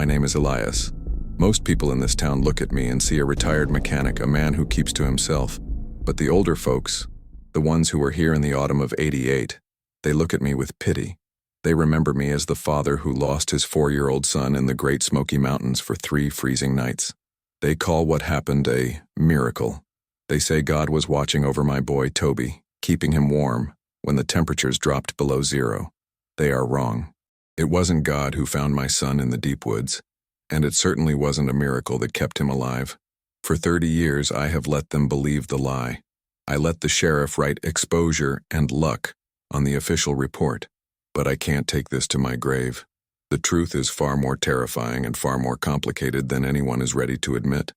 My name is Elias. Most people in this town look at me and see a retired mechanic, a man who keeps to himself. But the older folks, the ones who were here in the autumn of '88, they look at me with pity. They remember me as the father who lost his 4-year-old son in the Great Smoky Mountains for 3 freezing nights. They call what happened a miracle. They say God was watching over my boy Toby, keeping him warm when the temperatures dropped below 0. They are wrong. It wasn't God who found my son in the deep woods, and it certainly wasn't a miracle that kept him alive. For 30 years, I have let them believe the lie. I let the sheriff write exposure and luck on the official report. But I can't take this to my grave. The truth is far more terrifying and far more complicated than anyone is ready to admit.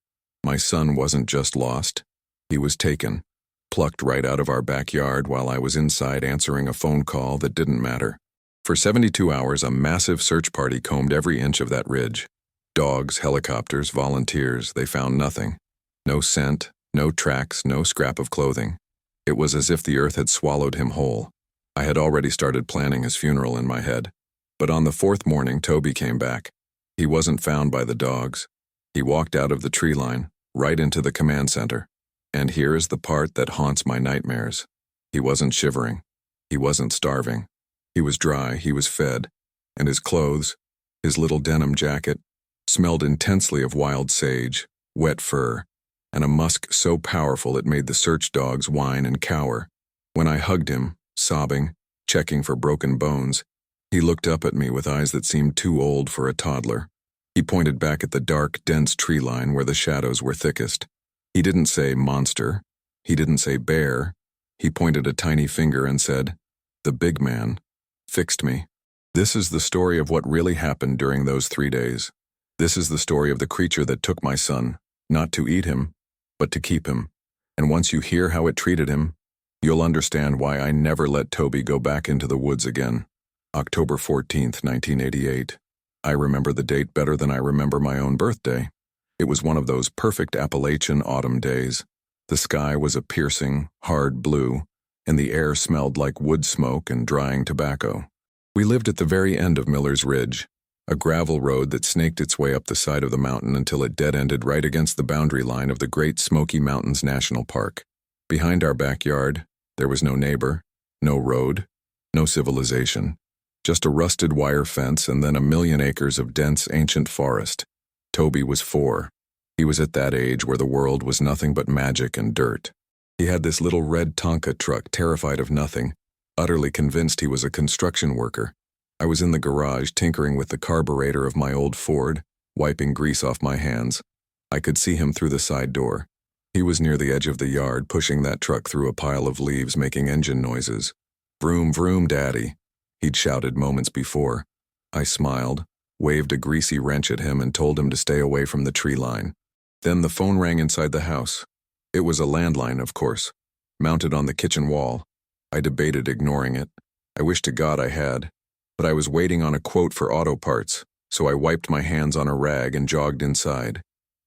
My son wasn't just lost. He was taken, plucked right out of our backyard while I was inside answering a phone call that didn't matter. For 72 hours, a massive search party combed every inch of that ridge. Dogs, helicopters, volunteers, they found nothing. No scent, no tracks, no scrap of clothing. It was as if the earth had swallowed him whole. I had already started planning his funeral in my head. But on the 4th morning, Toby came back. He wasn't found by the dogs. He walked out of the tree line, right into the command center. And here is the part that haunts my nightmares. He wasn't shivering. He wasn't starving. He was dry, he was fed. And his clothes, his little denim jacket, smelled intensely of wild sage, wet fur, and a musk so powerful it made the search dogs whine and cower. When I hugged him, sobbing, checking for broken bones, he looked up at me with eyes that seemed too old for a toddler. He pointed back at the dark, dense tree line where the shadows were thickest. He didn't say monster. He didn't say bear. He pointed a tiny finger and said, "The big man fixed me." This is the story of what really happened during those 3 days. This is the story of the creature that took my son, not to eat him, but to keep him. And once you hear how it treated him, you'll understand why I never let Toby go back into the woods again. October 14th, 1988. I remember the date better than I remember my own birthday. It was one of those perfect Appalachian autumn days. The sky was a piercing, hard blue, and the air smelled like wood smoke and drying tobacco. We lived at the very end of Miller's Ridge, a gravel road that snaked its way up the side of the mountain until it dead-ended right against the boundary line of the Great Smoky Mountains National Park. Behind our backyard, there was no neighbor, no road, no civilization, just a rusted wire fence and then a million acres of dense ancient forest. Toby was 4. He was at that age where the world was nothing but magic and dirt. He had this little red Tonka truck, terrified of nothing, utterly convinced he was a construction worker. I was in the garage tinkering with the carburetor of my old Ford, wiping grease off my hands. I could see him through the side door. He was near the edge of the yard, pushing that truck through a pile of leaves, making engine noises. "Vroom, vroom, Daddy," he'd shouted moments before. I smiled, waved a greasy wrench at him, and told him to stay away from the tree line. Then the phone rang inside the house. It was a landline, of course, mounted on the kitchen wall. I debated ignoring it. I wish to God I had. But I was waiting on a quote for auto parts, so I wiped my hands on a rag and jogged inside.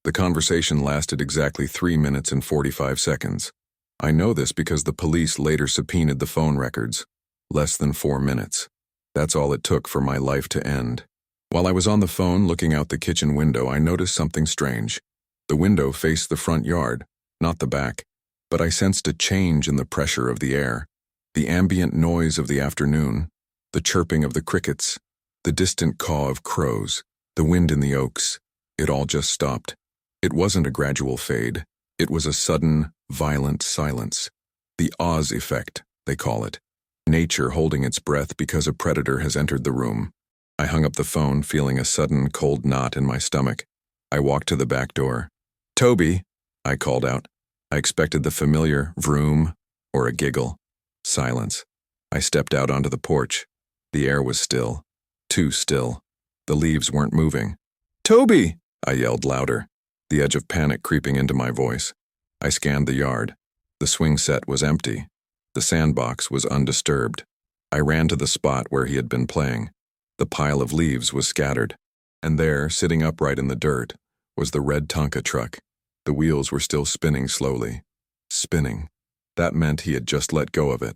The conversation lasted exactly 3 minutes and 45 seconds. I know this because the police later subpoenaed the phone records. Less than 4 minutes. That's all it took for my life to end. While I was on the phone looking out the kitchen window, I noticed something strange. The window faced the front yard, not the back, but I sensed a change in the pressure of the air. The ambient noise of the afternoon, the chirping of the crickets, the distant caw of crows, the wind in the oaks, it all just stopped. It wasn't a gradual fade. It was a sudden, violent silence. The Oz effect, they call it. Nature holding its breath because a predator has entered the room. I hung up the phone, feeling a sudden cold knot in my stomach. I walked to the back door. "Toby," I called out. I expected the familiar vroom or a giggle. Silence. I stepped out onto the porch. The air was still. Too still. The leaves weren't moving. "Toby!" I yelled louder, the edge of panic creeping into my voice. I scanned the yard. The swing set was empty. The sandbox was undisturbed. I ran to the spot where he had been playing. The pile of leaves was scattered. And there, sitting upright in the dirt, was the red Tonka truck. The wheels were still spinning slowly. Spinning. That meant he had just let go of it.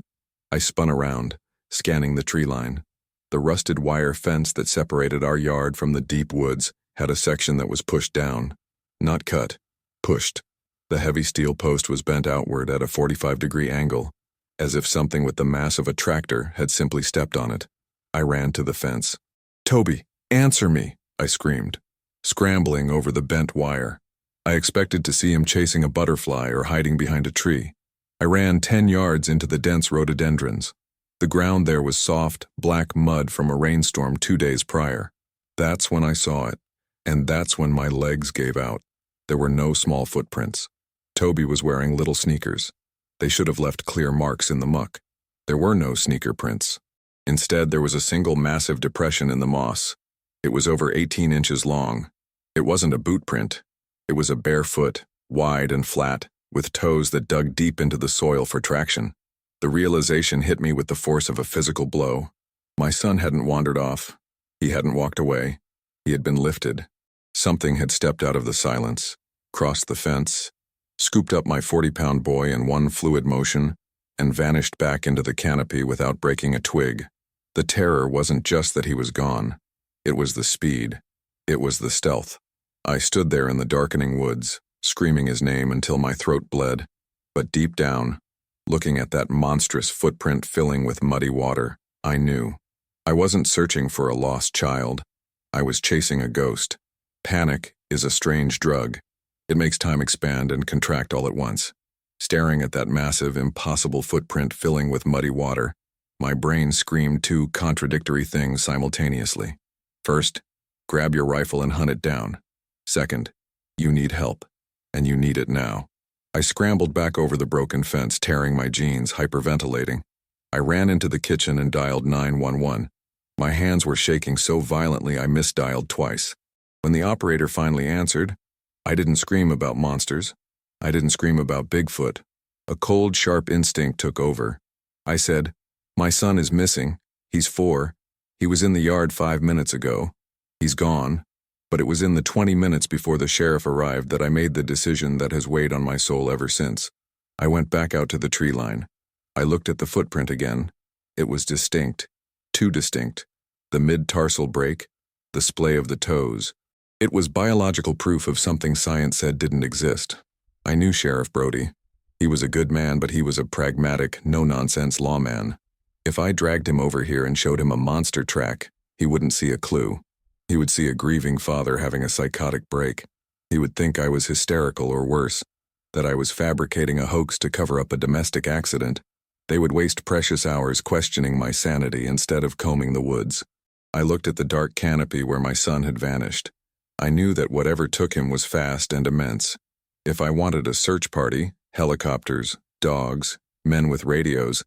I spun around, scanning the tree line. The rusted wire fence that separated our yard from the deep woods had a section that was pushed down. Not cut, pushed. The heavy steel post was bent outward at a 45-degree angle, as if something with the mass of a tractor had simply stepped on it. I ran to the fence. "Toby, answer me!" I screamed, scrambling over the bent wire. I expected to see him chasing a butterfly or hiding behind a tree. I ran 10 yards into the dense rhododendrons. The ground there was soft, black mud from a rainstorm 2 days prior. That's when I saw it, and that's when my legs gave out. There were no small footprints. Toby was wearing little sneakers. They should have left clear marks in the muck. There were no sneaker prints. Instead, there was a single massive depression in the moss. It was over 18 inches long. It wasn't a boot print. It was a bare foot, wide and flat, with toes that dug deep into the soil for traction. The realization hit me with the force of a physical blow. My son hadn't wandered off. He hadn't walked away. He had been lifted. Something had stepped out of the silence, crossed the fence, scooped up my 40-pound boy in one fluid motion, and vanished back into the canopy without breaking a twig. The terror wasn't just that he was gone. It was the speed. It was the stealth. I stood there in the darkening woods, screaming his name until my throat bled. But deep down, looking at that monstrous footprint filling with muddy water, I knew. I wasn't searching for a lost child. I was chasing a ghost. Panic is a strange drug. It makes time expand and contract all at once. Staring at that massive, impossible footprint filling with muddy water, my brain screamed two contradictory things simultaneously. First, grab your rifle and hunt it down. Second, you need help, and you need it now. I scrambled back over the broken fence, tearing my jeans, hyperventilating. I ran into the kitchen and dialed 911. My hands were shaking so violently I misdialed twice. When the operator finally answered, I didn't scream about monsters. I didn't scream about Bigfoot. A cold, sharp instinct took over. I said, "My son is missing. He's 4. He was in the yard 5 minutes ago. He's gone." But it was in the 20 minutes before the sheriff arrived that I made the decision that has weighed on my soul ever since. I went back out to the tree line. I looked at the footprint again. It was distinct. Too distinct. The mid-tarsal break, the splay of the toes. It was biological proof of something science said didn't exist. I knew Sheriff Brody. He was a good man, but he was a pragmatic, no-nonsense lawman. If I dragged him over here and showed him a monster track, he wouldn't see a clue. He would see a grieving father having a psychotic break. He would think I was hysterical or worse, that I was fabricating a hoax to cover up a domestic accident. They would waste precious hours questioning my sanity instead of combing the woods. I looked at the dark canopy where my son had vanished. I knew that whatever took him was fast and immense. If I wanted a search party, helicopters, dogs, men with radios,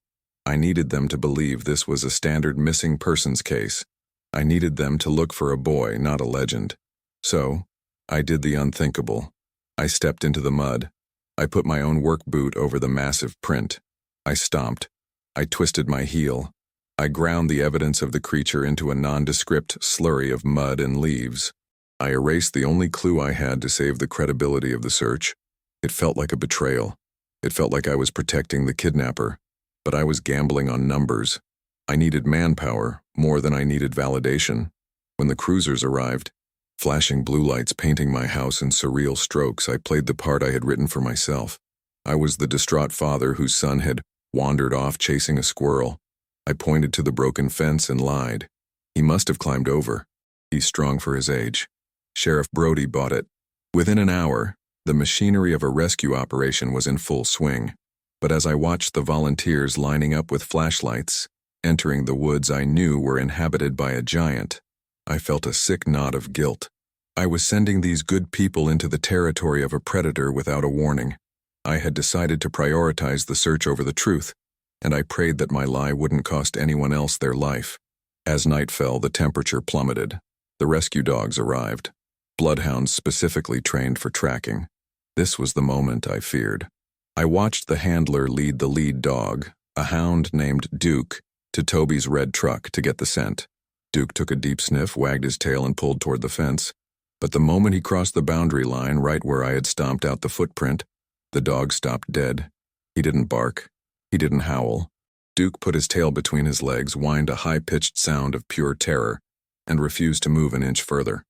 I needed them to believe this was a standard missing persons case. I needed them to look for a boy, not a legend. So, I did the unthinkable. I stepped into the mud. I put my own work boot over the massive print. I stomped. I twisted my heel. I ground the evidence of the creature into a nondescript slurry of mud and leaves. I erased the only clue I had to save the credibility of the search. It felt like a betrayal. It felt like I was protecting the kidnapper. But I was gambling on numbers. I needed manpower more than I needed validation. When the cruisers arrived, flashing blue lights painting my house in surreal strokes, I played the part I had written for myself. I was the distraught father whose son had wandered off chasing a squirrel. I pointed to the broken fence and lied. He must have climbed over. He's strong for his age. Sheriff Brody bought it. Within an hour, the machinery of a rescue operation was in full swing. But as I watched the volunteers lining up with flashlights, entering the woods I knew were inhabited by a giant, I felt a sick knot of guilt. I was sending these good people into the territory of a predator without a warning. I had decided to prioritize the search over the truth, and I prayed that my lie wouldn't cost anyone else their life. As night fell, the temperature plummeted. The rescue dogs arrived, bloodhounds specifically trained for tracking. This was the moment I feared. I watched the handler lead the lead dog, a hound named Duke, to Toby's red truck to get the scent. Duke took a deep sniff, wagged his tail, and pulled toward the fence. But the moment he crossed the boundary line, right where I had stomped out the footprint, the dog stopped dead. He didn't bark. He didn't howl. Duke put his tail between his legs, whined a high-pitched sound of pure terror, and refused to move an inch further.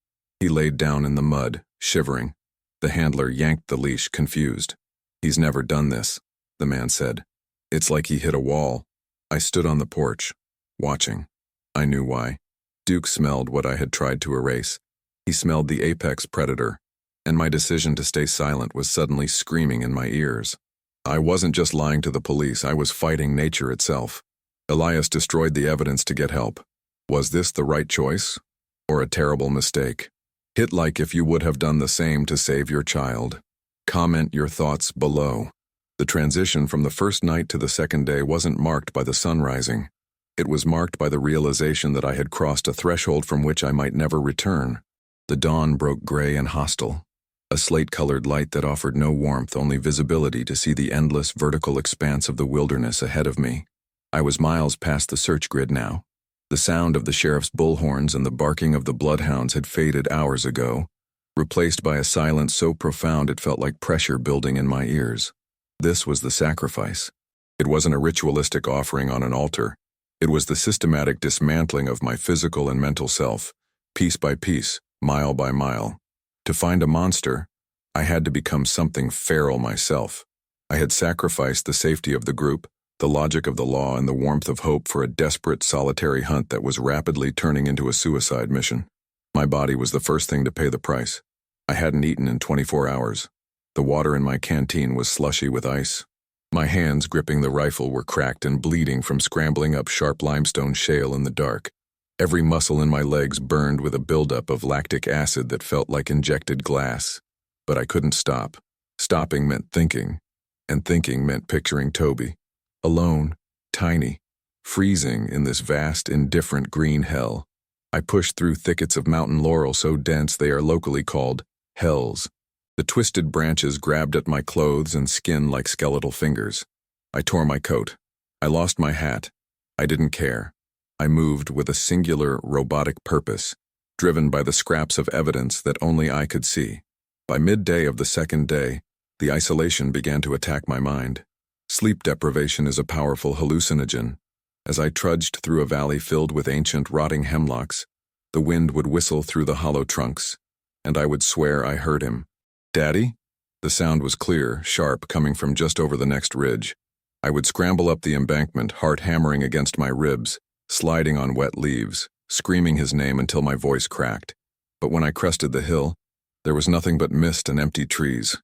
He laid down in the mud, shivering. The handler yanked the leash, confused. "He's never done this," the man said. "It's like he hit a wall." I stood on the porch, watching. I knew why. Duke smelled what I had tried to erase. He smelled the apex predator, and my decision to stay silent was suddenly screaming in my ears. I wasn't just lying to the police, I was fighting nature itself. Elias destroyed the evidence to get help. Was this the right choice, or a terrible mistake? Hit like if you would have done the same to save your child. Comment your thoughts below. The transition from the first night to the second day wasn't marked by the sun rising. It was marked by the realization that I had crossed a threshold from which I might never return. The dawn broke gray and hostile, a slate-colored light that offered no warmth, only visibility to see the endless vertical expanse of the wilderness ahead of me. I was miles past the search grid now. The sound of the sheriff's bullhorns and the barking of the bloodhounds had faded hours ago, replaced by a silence so profound it felt like pressure building in my ears. This was the sacrifice. It wasn't a ritualistic offering on an altar. It was the systematic dismantling of my physical and mental self, piece by piece, mile by mile. To find a monster, I had to become something feral myself. I had sacrificed the safety of the group, the logic of the law, and the warmth of hope for a desperate, solitary hunt that was rapidly turning into a suicide mission. My body was the first thing to pay the price. I hadn't eaten in 24 hours. The water in my canteen was slushy with ice. My hands gripping the rifle were cracked and bleeding from scrambling up sharp limestone shale in the dark. Every muscle in my legs burned with a buildup of lactic acid that felt like injected glass. But I couldn't stop. Stopping meant thinking, and thinking meant picturing Toby. Alone, tiny, freezing in this vast, indifferent green hell. I pushed through thickets of mountain laurel so dense they are locally called hells. The twisted branches grabbed at my clothes and skin like skeletal fingers. I tore my coat. I lost my hat. I didn't care. I moved with a singular, robotic purpose, driven by the scraps of evidence that only I could see. By midday of the second day, the isolation began to attack my mind. Sleep deprivation is a powerful hallucinogen. As I trudged through a valley filled with ancient, rotting hemlocks, the wind would whistle through the hollow trunks, and I would swear I heard him. "Daddy?" The sound was clear, sharp, coming from just over the next ridge. I would scramble up the embankment, heart hammering against my ribs, sliding on wet leaves, screaming his name until my voice cracked. But when I crested the hill, there was nothing but mist and empty trees.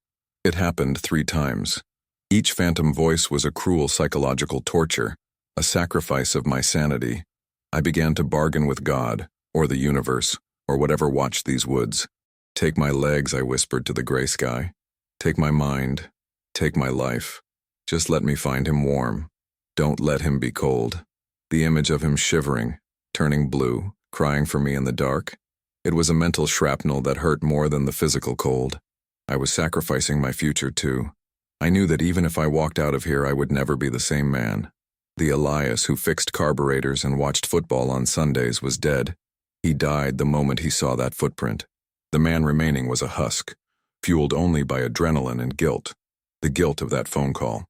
It happened 3 times. Each phantom voice was a cruel psychological torture, a sacrifice of my sanity. I began to bargain with God, or the universe, or whatever watched these woods. "Take my legs," I whispered to the gray sky. "Take my mind. Take my life. Just let me find him warm. Don't let him be cold." The image of him shivering, turning blue, crying for me in the dark. It was a mental shrapnel that hurt more than the physical cold. I was sacrificing my future too. I knew that even if I walked out of here, I would never be the same man. The Elias who fixed carburetors and watched football on Sundays was dead. He died the moment he saw that footprint. The man remaining was a husk, fueled only by adrenaline and guilt. The guilt of that phone call.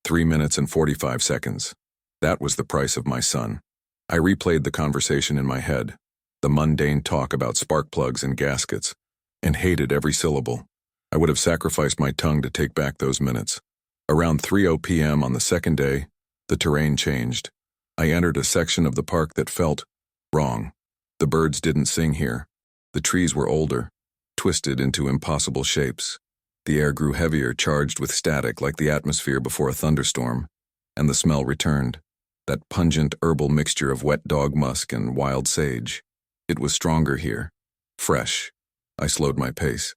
3 minutes and 45 seconds. That was the price of my son. I replayed the conversation in my head, the mundane talk about spark plugs and gaskets, and hated every syllable. I would have sacrificed my tongue to take back those minutes. Around 3:00 p.m. on the second day, the terrain changed. I entered a section of the park that felt wrong. The birds didn't sing here. The trees were older, twisted into impossible shapes. The air grew heavier, charged with static like the atmosphere before a thunderstorm, and the smell returned. That pungent herbal mixture of wet dog musk and wild sage. It was stronger here. Fresh. I slowed my pace.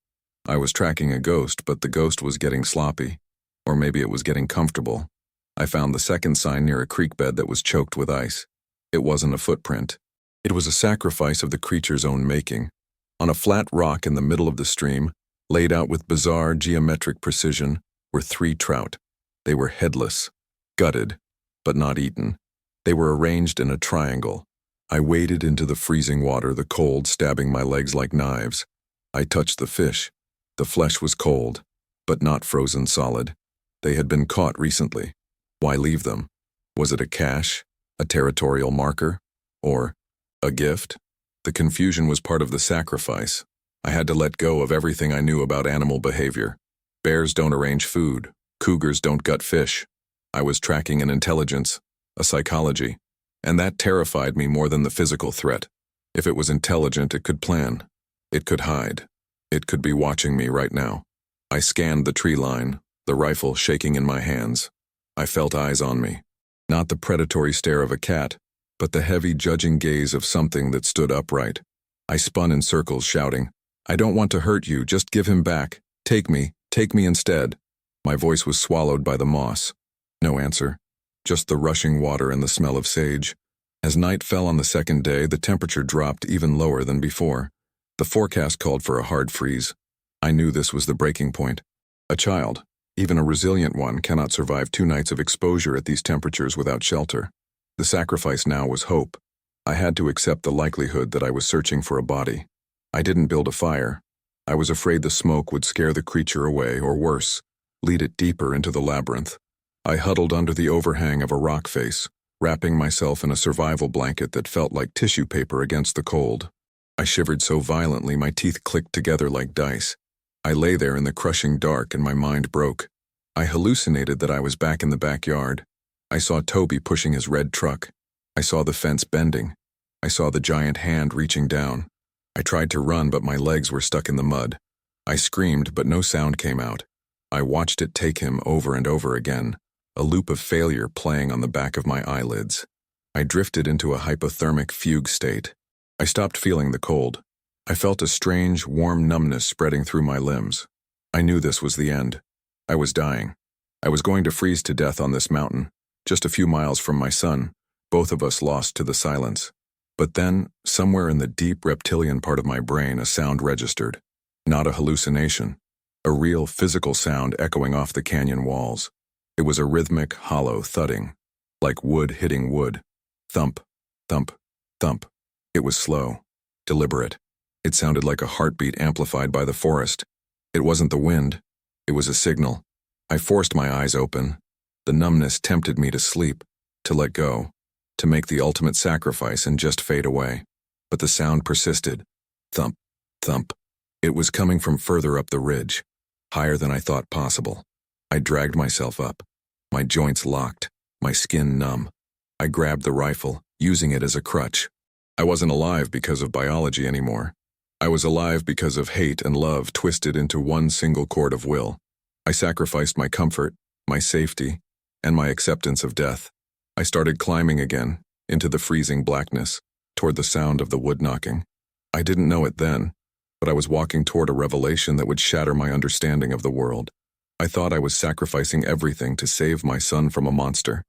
I was tracking a ghost, but the ghost was getting sloppy. Or maybe it was getting comfortable. I found the second sign near a creek bed that was choked with ice. It wasn't a footprint. It was a sacrifice of the creature's own making. On a flat rock in the middle of the stream, laid out with bizarre geometric precision, were 3 trout. They were headless, gutted, but not eaten. They were arranged in a triangle. I waded into the freezing water, the cold stabbing my legs like knives. I touched the fish. The flesh was cold, but not frozen solid. They had been caught recently. Why leave them? Was it a cache, a territorial marker, or a gift? The confusion was part of the sacrifice, I had to let go of everything I knew about animal behavior. Bears don't arrange food. Cougars don't gut fish. I was tracking an intelligence, a psychology, and that terrified me more than the physical threat. If it was intelligent, it could plan. It could hide. It could be watching me right now. I scanned the tree line, the rifle shaking in my hands. I felt eyes on me. Not the predatory stare of a cat, but the heavy, judging gaze of something that stood upright. I spun in circles, shouting, "I don't want to hurt you, just give him back. Take me instead." My voice was swallowed by the moss. No answer, just the rushing water and the smell of sage. As night fell on the second day, the temperature dropped even lower than before. The forecast called for a hard freeze. I knew this was the breaking point. A child, even a resilient one, cannot survive 2 nights of exposure at these temperatures without shelter. The sacrifice now was hope. I had to accept the likelihood that I was searching for a body. I didn't build a fire. I was afraid the smoke would scare the creature away, or worse, lead it deeper into the labyrinth. I huddled under the overhang of a rock face, wrapping myself in a survival blanket that felt like tissue paper against the cold. I shivered so violently my teeth clicked together like dice. I lay there in the crushing dark and my mind broke. I hallucinated that I was back in the backyard. I saw Toby pushing his red truck. I saw the fence bending. I saw the giant hand reaching down. I tried to run, but my legs were stuck in the mud. I screamed, but no sound came out. I watched it take him over and over again, a loop of failure playing on the back of my eyelids. I drifted into a hypothermic fugue state. I stopped feeling the cold. I felt a strange, warm numbness spreading through my limbs. I knew this was the end. I was dying. I was going to freeze to death on this mountain, just a few miles from my son, both of us lost to the silence. But then, somewhere in the deep reptilian part of my brain, a sound registered. Not a hallucination. A real physical sound echoing off the canyon walls. It was a rhythmic, hollow thudding, like wood hitting wood. Thump, thump, thump. It was slow, deliberate. It sounded like a heartbeat amplified by the forest. It wasn't the wind. It was a signal. I forced my eyes open. The numbness tempted me to sleep, to let go, to make the ultimate sacrifice and just fade away. But the sound persisted. Thump, thump. It was coming from further up the ridge, higher than I thought possible. I dragged myself up. My joints locked, my skin numb. I grabbed the rifle, using it as a crutch. I wasn't alive because of biology anymore. I was alive because of hate and love twisted into one single cord of will. I sacrificed my comfort, my safety, and my acceptance of death. I started climbing again, into the freezing blackness, toward the sound of the wood knocking. I didn't know it then, but I was walking toward a revelation that would shatter my understanding of the world. I thought I was sacrificing everything to save my son from a monster.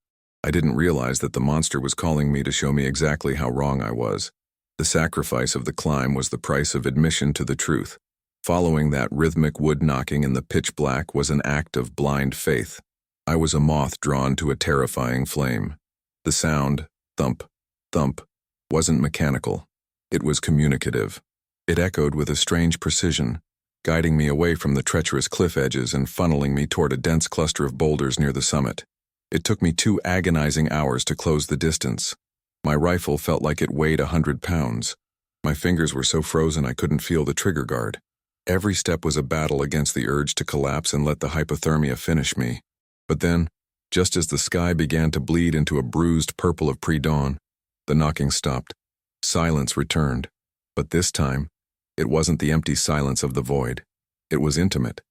I didn't realize that the monster was calling me to show me exactly how wrong I was. The sacrifice of the climb was the price of admission to the truth. Following that rhythmic wood knocking in the pitch black was an act of blind faith. I was a moth drawn to a terrifying flame. The sound, thump, thump, wasn't mechanical. It was communicative. It echoed with a strange precision, guiding me away from the treacherous cliff edges and funneling me toward a dense cluster of boulders near the summit. It took me 2 agonizing hours to close the distance. My rifle felt like it weighed 100 pounds. My fingers were so frozen I couldn't feel the trigger guard. Every step was a battle against the urge to collapse and let the hypothermia finish me. But then, just as the sky began to bleed into a bruised purple of pre-dawn, the knocking stopped. Silence returned. But this time, it wasn't the empty silence of the void. It was intimate.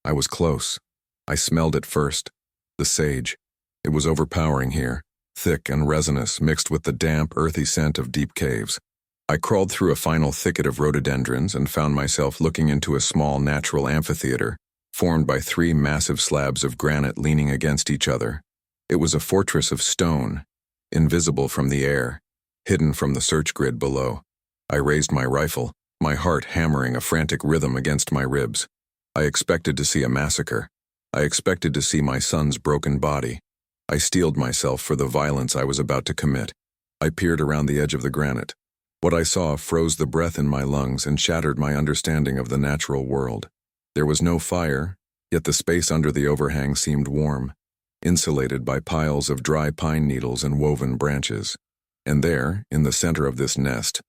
I was close. I smelled it first. The sage. It was overpowering here, thick and resinous, mixed with the damp, earthy scent of deep caves. I crawled through a final thicket of rhododendrons and found myself looking into a small natural amphitheater, formed by 3 massive slabs of granite leaning against each other. It was a fortress of stone, invisible from the air, hidden from the search grid below. I raised my rifle, my heart hammering a frantic rhythm against my ribs. I expected to see a massacre. I expected to see my son's broken body. I steeled myself for the violence I was about to commit. I peered around the edge of the granite. What I saw froze the breath in my lungs and shattered my understanding of the natural world. There was no fire, yet the space under the overhang seemed warm, insulated by piles of dry pine needles and woven branches. And there, in the center of this nest,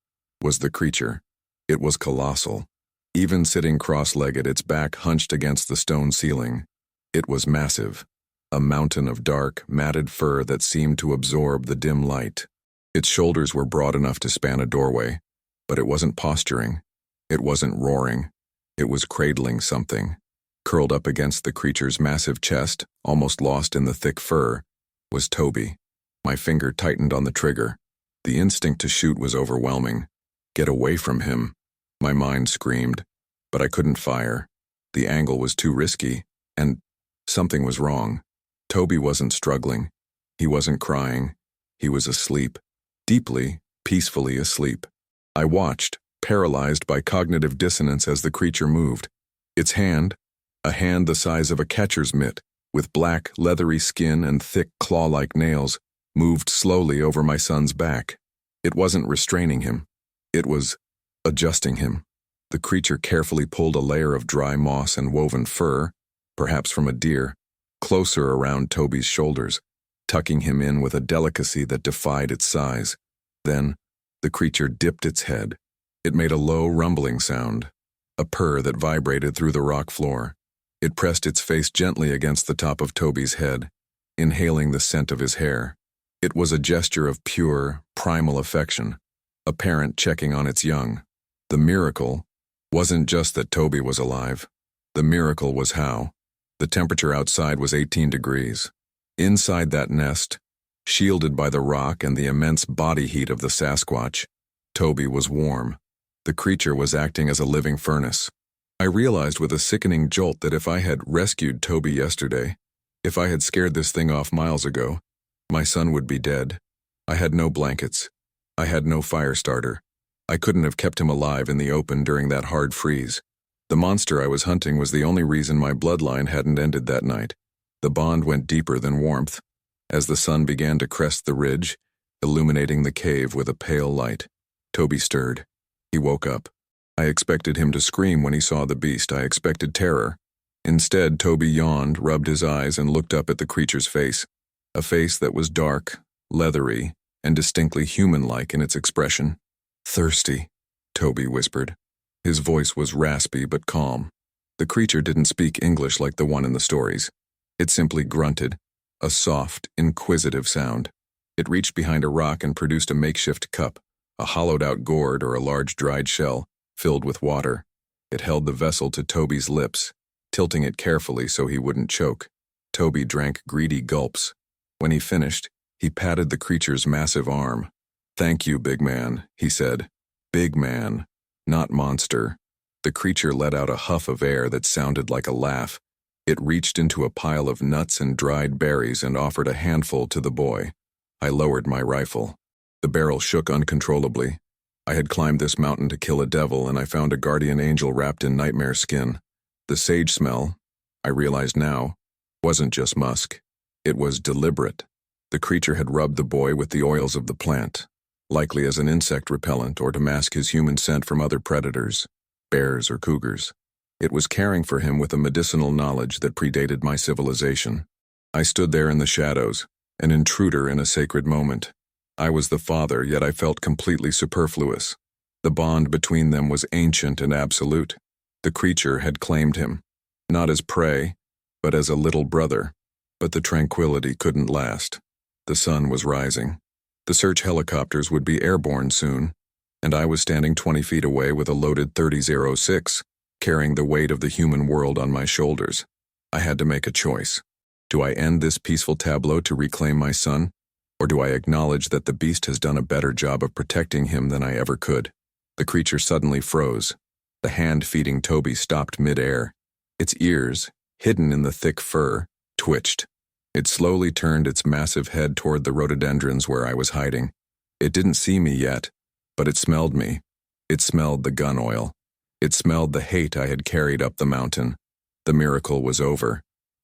was the creature. It was colossal, Even sitting cross-legged, its back hunched against the stone ceiling. It was massive, a mountain of dark, matted fur that seemed to absorb the dim light. Its shoulders were broad enough to span a doorway, but it wasn't posturing. It wasn't roaring. It was cradling something. Curled up against the creature's massive chest, almost lost in the thick fur, was Toby. My finger tightened on the trigger. The instinct to shoot was overwhelming. Get away from him, my mind screamed, but I couldn't fire. The angle was too risky, and something was wrong. Toby wasn't struggling. He wasn't crying. He was asleep. Deeply, peacefully asleep. I watched, paralyzed by cognitive dissonance as the creature moved. Its hand, a hand the size of a catcher's mitt, with black, leathery skin and thick, claw-like nails, moved slowly over my son's back. It wasn't restraining him. It was adjusting him. The creature carefully pulled a layer of dry moss and woven fur, perhaps from a deer, closer around Toby's shoulders, tucking him in with a delicacy that defied its size. Then, the creature dipped its head. It made a low, rumbling sound, a purr that vibrated through the rock floor. It pressed its face gently against the top of Toby's head, inhaling the scent of his hair. It was a gesture of pure, primal affection, a parent checking on its young. The miracle wasn't just that Toby was alive. The miracle was how. The temperature outside was 18 degrees. Inside that nest, shielded by the rock and the immense body heat of the Sasquatch, Toby was warm. The creature was acting as a living furnace. I realized with a sickening jolt that if I had rescued Toby yesterday, if I had scared this thing off miles ago, my son would be dead. I had no blankets. I had no fire starter. I couldn't have kept him alive in the open during that hard freeze. The monster I was hunting was the only reason my bloodline hadn't ended that night. The bond went deeper than warmth. As the sun began to crest the ridge, illuminating the cave with a pale light, Toby stirred. He woke up. I expected him to scream when he saw the beast. I expected terror. Instead, Toby yawned, rubbed his eyes, and looked up at the creature's face. A face that was dark, leathery, and distinctly human-like in its expression. "Thirsty," Toby whispered. His voice was raspy but calm. The creature didn't speak English like the one in the stories. It simply grunted, a soft, inquisitive sound. It reached behind a rock and produced a makeshift cup, a hollowed-out gourd or a large dried shell, filled with water. It held the vessel to Toby's lips, tilting it carefully so he wouldn't choke. Toby drank greedy gulps. When he finished, he patted the creature's massive arm. "Thank you, big man," he said. "Big man, not monster." The creature let out a huff of air that sounded like a laugh. It reached into a pile of nuts and dried berries and offered a handful to the boy. I lowered my rifle. The barrel shook uncontrollably. I had climbed this mountain to kill a devil, and I found a guardian angel wrapped in nightmare skin. The sage smell, I realized now, wasn't just musk. It was deliberate. The creature had rubbed the boy with the oils of the plant, likely as an insect repellent or to mask his human scent from other predators, bears or cougars. It was caring for him with a medicinal knowledge that predated my civilization. I stood there in the shadows, an intruder in a sacred moment. I was the father, yet I felt completely superfluous. The bond between them was ancient and absolute. The creature had claimed him, not as prey, but as a little brother. But the tranquility couldn't last. The sun was rising. The search helicopters would be airborne soon, and I was standing 20 feet away with a loaded .30-06, carrying the weight of the human world on my shoulders. I had to make a choice. Do I end this peaceful tableau to reclaim my son? Or do I acknowledge that the beast has done a better job of protecting him than I ever could? The creature suddenly froze. The hand feeding Toby stopped mid-air. Its ears, hidden in the thick fur, twitched. It slowly turned its massive head toward the rhododendrons where I was hiding. It didn't see me yet, but it smelled me. It smelled the gun oil. It smelled the hate I had carried up the mountain. The miracle was over.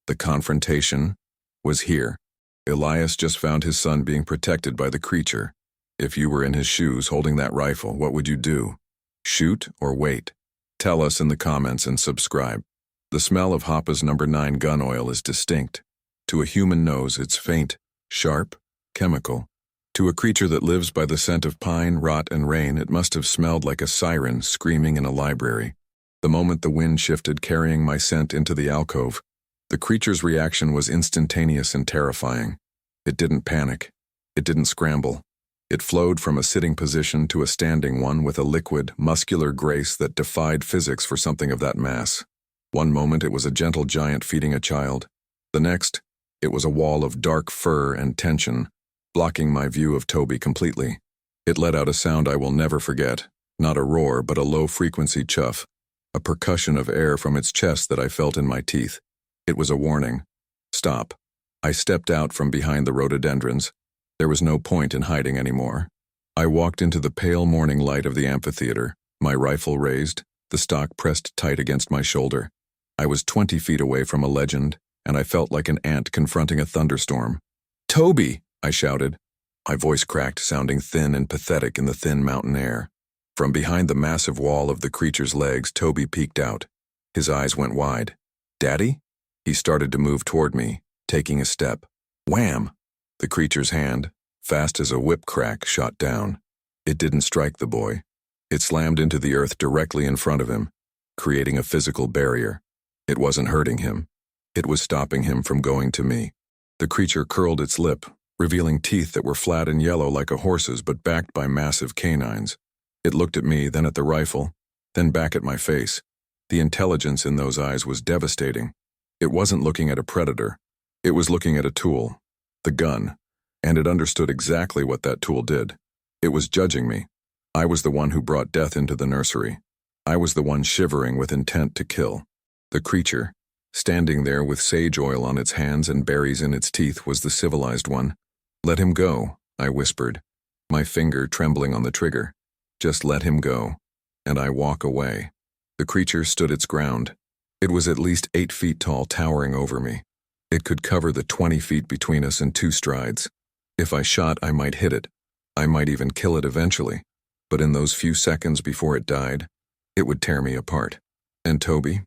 The confrontation was here. Elias just found his son being protected by the creature. If you were in his shoes holding that rifle, what would you do? Shoot or wait? Tell us in the comments and subscribe. The smell of Hoppa's No. 9 gun oil is distinct. To a human nose, it's faint, sharp, chemical. To a creature that lives by the scent of pine, rot, and rain, it must have smelled like a siren screaming in a library. The moment the wind shifted, carrying my scent into the alcove, the creature's reaction was instantaneous and terrifying. It didn't panic. It didn't scramble. It flowed from a sitting position to a standing one with a liquid, muscular grace that defied physics for something of that mass. One moment it was a gentle giant feeding a child. The next, it was a wall of dark fur and tension, blocking my view of Toby completely. It let out a sound I will never forget, not a roar but a low-frequency chuff, a percussion of air from its chest that I felt in my teeth. It was a warning. Stop. I stepped out from behind the rhododendrons. There was no point in hiding anymore. I walked into the pale morning light of the amphitheater, my rifle raised, the stock pressed tight against my shoulder. I was 20 feet away from a legend, and I felt like an ant confronting a thunderstorm. "Toby!" I shouted. My voice cracked, sounding thin and pathetic in the thin mountain air. From behind the massive wall of the creature's legs, Toby peeked out. His eyes went wide. "Daddy?" He started to move toward me, taking a step. Wham! The creature's hand, fast as a whip crack, shot down. It didn't strike the boy. It slammed into the earth directly in front of him, creating a physical barrier. It wasn't hurting him. It was stopping him from going to me. The creature curled its lip, revealing teeth that were flat and yellow like a horse's but backed by massive canines. It looked at me, then at the rifle, then back at my face. The intelligence in those eyes was devastating. It wasn't looking at a predator. It was looking at a tool, the gun, and it understood exactly what that tool did. It was judging me. I was the one who brought death into the nursery. I was the one shivering with intent to kill. The creature, standing there with sage oil on its hands and berries in its teeth, was the civilized one. "Let him go," I whispered, my finger trembling on the trigger. "Just let him go." And I walk away. The creature stood its ground. It was at least 8 feet tall, towering over me. It could cover the 20 feet between us in 2 strides. If I shot, I might hit it. I might even kill it eventually. But in those few seconds before it died, it would tear me apart. And Toby?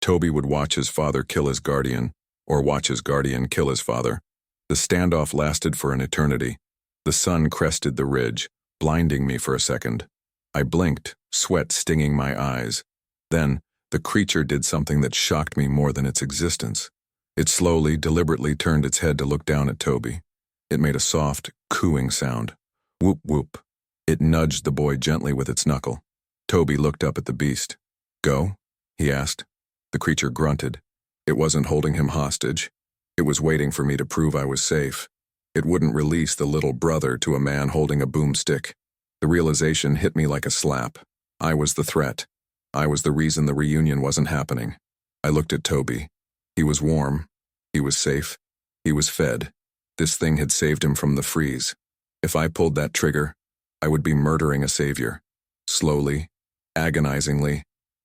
Toby would watch his father kill his guardian, or watch his guardian kill his father. The standoff lasted for an eternity. The sun crested the ridge, blinding me for a second. I blinked, sweat stinging my eyes. Then, the creature did something that shocked me more than its existence. It slowly, deliberately turned its head to look down at Toby. It made a soft, cooing sound. Whoop whoop. It nudged the boy gently with its knuckle. Toby looked up at the beast. "Go?" he asked. The creature grunted. It wasn't holding him hostage. It was waiting for me to prove I was safe. It wouldn't release the little brother to a man holding a boomstick. The realization hit me like a slap. I was the threat. I was the reason the reunion wasn't happening. I looked at Toby. He was warm. He was safe. He was fed. This thing had saved him from the freeze. If I pulled that trigger, I would be murdering a savior. Slowly, agonizingly,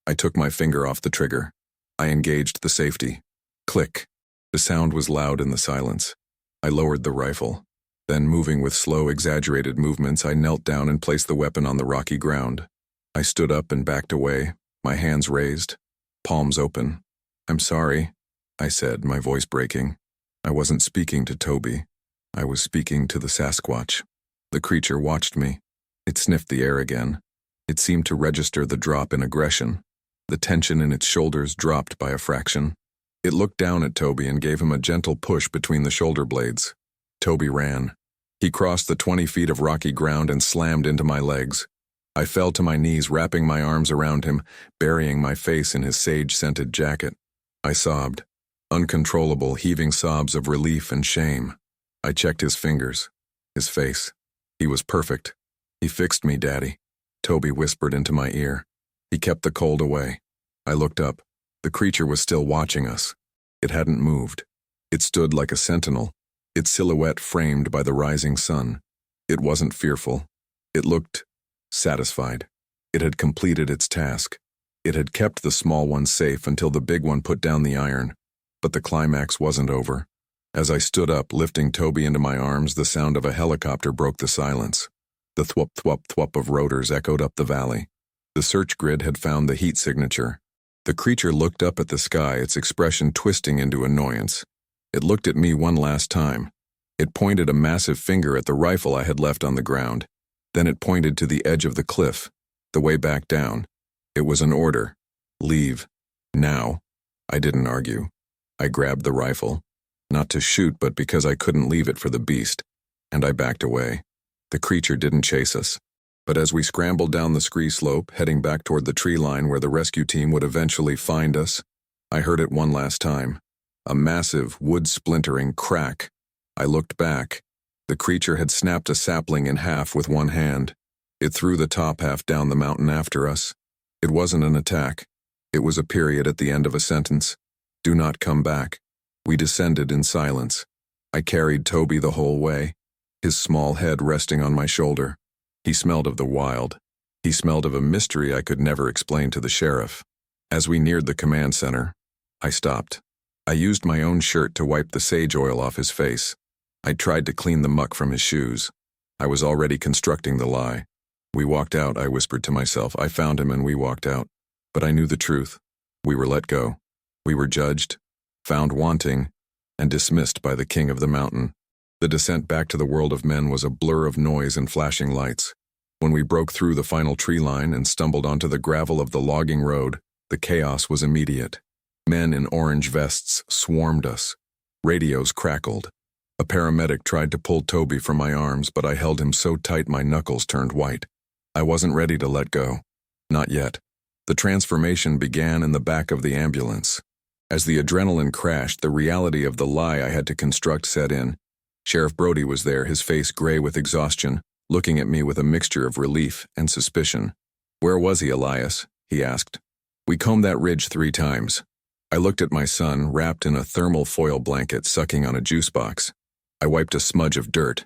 I took my finger off the trigger. I engaged the safety. Click. The sound was loud in the silence. I lowered the rifle. Then, moving with slow, exaggerated movements, I knelt down and placed the weapon on the rocky ground. I stood up and backed away, my hands raised, palms open. "I'm sorry," I said, my voice breaking. I wasn't speaking to Toby. I was speaking to the Sasquatch. The creature watched me. It sniffed the air again. It seemed to register the drop in aggression. The tension in its shoulders dropped by a fraction. It looked down at Toby and gave him a gentle push between the shoulder blades. Toby ran. He crossed the 20 feet of rocky ground and slammed into my legs. I fell to my knees, wrapping my arms around him, burying my face in his sage-scented jacket. I sobbed, uncontrollable, heaving sobs of relief and shame. I checked his fingers, his face. He was perfect. "He fixed me, Daddy," Toby whispered into my ear. He kept the cold away. I looked up. The creature was still watching us. It hadn't moved. It stood like a sentinel, its silhouette framed by the rising sun. It wasn't fearful. It looked satisfied. It had completed its task. It had kept the small one safe until the big one put down the iron. But the climax wasn't over. As I stood up, lifting Toby into my arms, the sound of a helicopter broke the silence. The thwop thwop thwop of rotors echoed up the valley. The search grid had found the heat signature. The creature looked up at the sky, its expression twisting into annoyance. It looked at me one last time. It pointed a massive finger at the rifle I had left on the ground. Then it pointed to the edge of the cliff, the way back down. It was an order. Leave. Now. I didn't argue. I grabbed the rifle. Not to shoot, but because I couldn't leave it for the beast. And I backed away. The creature didn't chase us. But as we scrambled down the scree slope, heading back toward the tree line where the rescue team would eventually find us, I heard it one last time. A massive, wood-splintering crack. I looked back. The creature had snapped a sapling in half with one hand. It threw the top half down the mountain after us. It wasn't an attack. It was a period at the end of a sentence. Do not come back. We descended in silence. I carried Toby the whole way, his small head resting on my shoulder. He smelled of the wild. He smelled of a mystery I could never explain to the sheriff. As we neared the command center, I stopped. I used my own shirt to wipe the sage oil off his face. I tried to clean the muck from his shoes. I was already constructing the lie. We walked out, I whispered to myself. I found him and we walked out. But I knew the truth. We were let go. We were judged, found wanting, and dismissed by the king of the mountain. The descent back to the world of men was a blur of noise and flashing lights. When we broke through the final tree line and stumbled onto the gravel of the logging road, the chaos was immediate. Men in orange vests swarmed us. Radios crackled. A paramedic tried to pull Toby from my arms, but I held him so tight my knuckles turned white. I wasn't ready to let go. Not yet. The transformation began in the back of the ambulance. As the adrenaline crashed, the reality of the lie I had to construct set in. Sheriff Brody was there, his face gray with exhaustion, looking at me with a mixture of relief and suspicion. "Where was he, Elias?" he asked. "We combed that ridge 3 times. I looked at my son, wrapped in a thermal foil blanket, sucking on a juice box. I wiped a smudge of dirt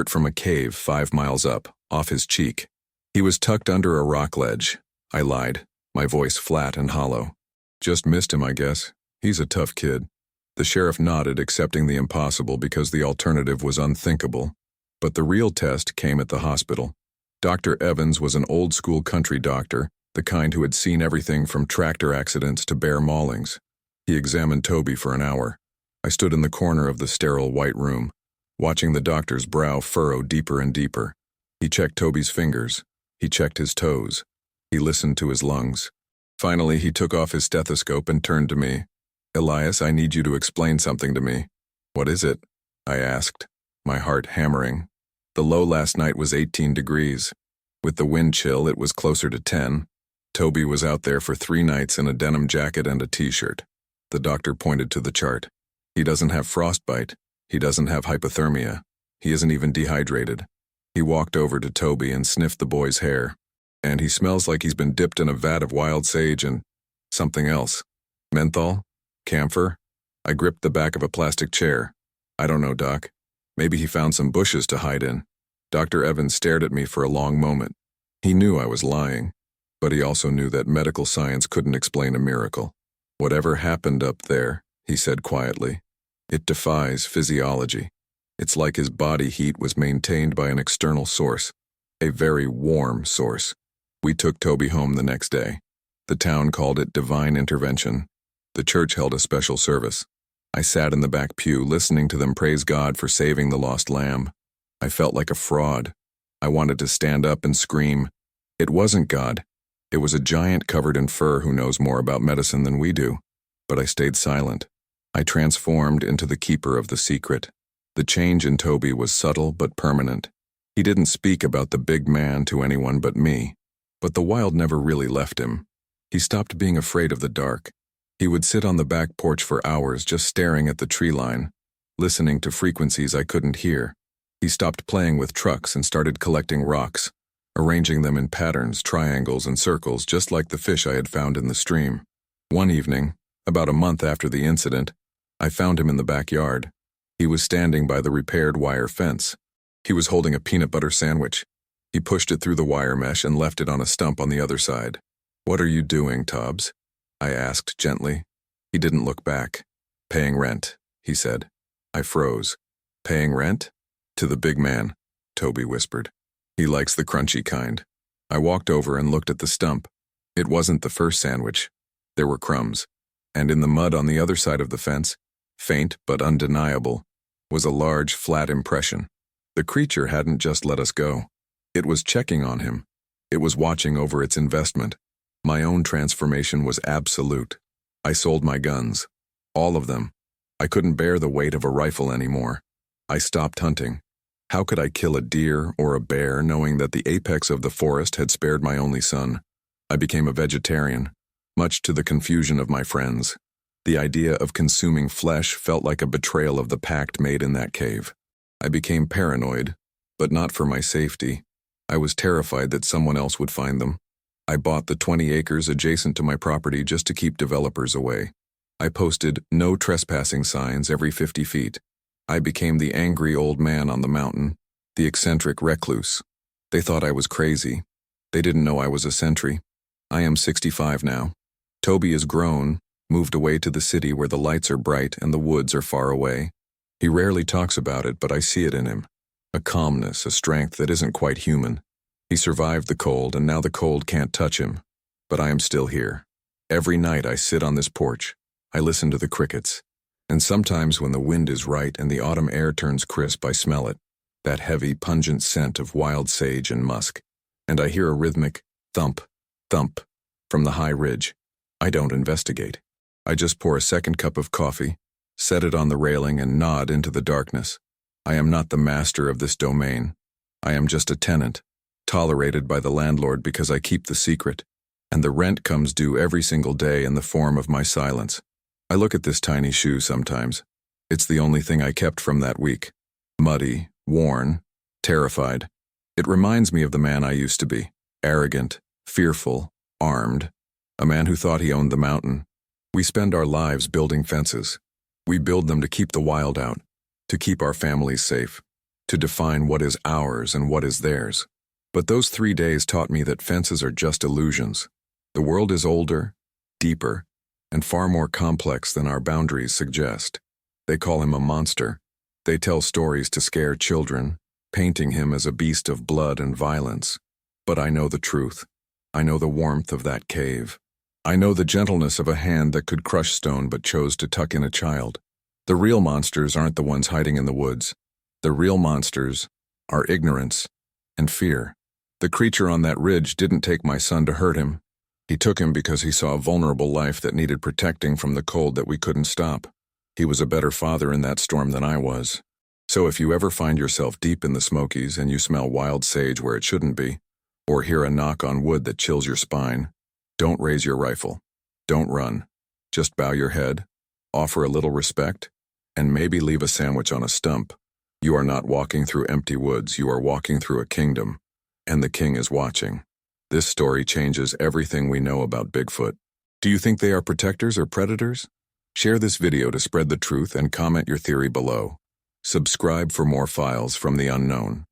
from a cave 5 miles up, off his cheek. He was tucked under a rock ledge. I lied, my voice flat and hollow. "Just missed him, I guess. He's a tough kid." The sheriff nodded, accepting the impossible because the alternative was unthinkable. But the real test came at the hospital. Dr. Evans was an old-school country doctor, the kind who had seen everything from tractor accidents to bear maulings. He examined Toby for an hour. I stood in the corner of the sterile white room, watching the doctor's brow furrow deeper and deeper. He checked Toby's fingers. He checked his toes. He listened to his lungs. Finally, he took off his stethoscope and turned to me. "Elias, I need you to explain something to me." "What is it?" I asked, my heart hammering. The low last night was 18 degrees. With the wind chill, it was closer to 10. Toby was out there for 3 nights in a denim jacket and a t-shirt. The doctor pointed to the chart. "He doesn't have frostbite. He doesn't have hypothermia. He isn't even dehydrated." He walked over to Toby and sniffed the boy's hair. "And he smells like he's been dipped in a vat of wild sage and something else. Menthol? Camphor?" I gripped the back of a plastic chair. "I don't know, Doc. Maybe he found some bushes to hide in." Dr. Evans stared at me for a long moment. He knew I was lying, but he also knew that medical science couldn't explain a miracle. "Whatever happened up there," he said quietly, "it defies physiology. It's like his body heat was maintained by an external source, a very warm source." We took Toby home the next day. The town called it divine intervention. The church held a special service. I sat in the back pew listening to them praise God for saving the lost lamb. I felt like a fraud. I wanted to stand up and scream. It wasn't God. It was a giant covered in fur who knows more about medicine than we do. But I stayed silent. I transformed into the keeper of the secret. The change in Toby was subtle but permanent. He didn't speak about the big man to anyone but me. But the wild never really left him. He stopped being afraid of the dark. He would sit on the back porch for hours just staring at the tree line, listening to frequencies I couldn't hear. He stopped playing with trucks and started collecting rocks, arranging them in patterns, triangles, and circles just like the fish I had found in the stream. One evening, about a month after the incident, I found him in the backyard. He was standing by the repaired wire fence. He was holding a peanut butter sandwich. He pushed it through the wire mesh and left it on a stump on the other side. "What are you doing, Tubbs?" I asked gently. He didn't look back. "Paying rent," he said. I froze. "Paying rent?" "To the big man," Toby whispered. "He likes the crunchy kind." I walked over and looked at the stump. It wasn't the first sandwich. There were crumbs. And in the mud on the other side of the fence, faint but undeniable, was a large, flat impression. The creature hadn't just let us go. It was checking on him. It was watching over its investment. My own transformation was absolute. I sold my guns. All of them. I couldn't bear the weight of a rifle anymore. I stopped hunting. How could I kill a deer or a bear knowing that the apex of the forest had spared my only son? I became a vegetarian, much to the confusion of my friends. The idea of consuming flesh felt like a betrayal of the pact made in that cave. I became paranoid, but not for my safety. I was terrified that someone else would find them. I bought the 20 acres adjacent to my property just to keep developers away. I posted no trespassing signs every 50 feet. I became the angry old man on the mountain, the eccentric recluse. They thought I was crazy. They didn't know I was a sentry. I am 65 now. Toby is grown, moved away to the city where the lights are bright and the woods are far away. He rarely talks about it, but I see it in him. A calmness, a strength that isn't quite human. He survived the cold, and now the cold can't touch him. But I am still here. Every night I sit on this porch. I listen to the crickets. And sometimes when the wind is right and the autumn air turns crisp, I smell it. That heavy, pungent scent of wild sage and musk. And I hear a rhythmic thump, thump from the high ridge. I don't investigate. I just pour a second cup of coffee, set it on the railing, and nod into the darkness. I am not the master of this domain. I am just a tenant, tolerated by the landlord because I keep the secret, and the rent comes due every single day in the form of my silence. I look at this tiny shoe sometimes. It's the only thing I kept from that week. Muddy, worn, terrified. It reminds me of the man I used to be. Arrogant, fearful, armed. A man who thought he owned the mountain. We spend our lives building fences. We build them to keep the wild out, to keep our families safe, to define what is ours and what is theirs. But those 3 days taught me that fences are just illusions. The world is older, deeper, and far more complex than our boundaries suggest. They call him a monster. They tell stories to scare children, painting him as a beast of blood and violence. But I know the truth. I know the warmth of that cave. I know the gentleness of a hand that could crush stone but chose to tuck in a child. The real monsters aren't the ones hiding in the woods. The real monsters are ignorance and fear. The creature on that ridge didn't take my son to hurt him. He took him because he saw a vulnerable life that needed protecting from the cold that we couldn't stop. He was a better father in that storm than I was. So if you ever find yourself deep in the Smokies and you smell wild sage where it shouldn't be, or hear a knock on wood that chills your spine, don't raise your rifle. Don't run. Just bow your head, offer a little respect, and maybe leave a sandwich on a stump. You are not walking through empty woods. You are walking through a kingdom, and the king is watching. This story changes everything we know about Bigfoot. Do you think they are protectors or predators? Share this video to spread the truth and comment your theory below. Subscribe for more files from the unknown.